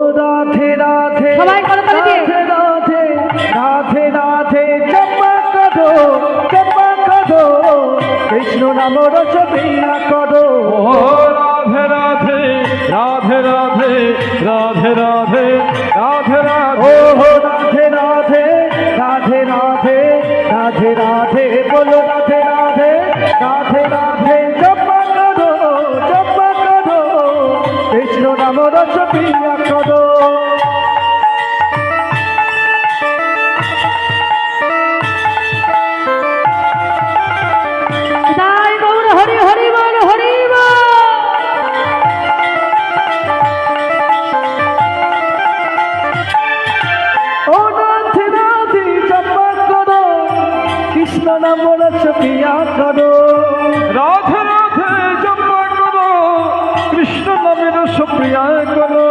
রাধে রাধে সবাই করতালি দিয়ে রাধে রাধে রাধে জপা করো কৃষ্ণ নাম রস বিনা করো। ও রাধে রাধে রাধে রাধে রাধে রাধে রাধে রাধে ও রাধে রাধে রাধে রাধে রাধে রাধে বলো রাধে রাধে রাধে রাধে জপা করো কৃষ্ণ নাম রস বিনা করো। তাই গৌর হরি হরি বল হরি বল। ও রাধে রাধে জপা করো কৃষ্ণ নাম রস বিনা করো। রাধে রাধে জপ করো কৃষ্ণ নামের সুপ্রিয়া করো।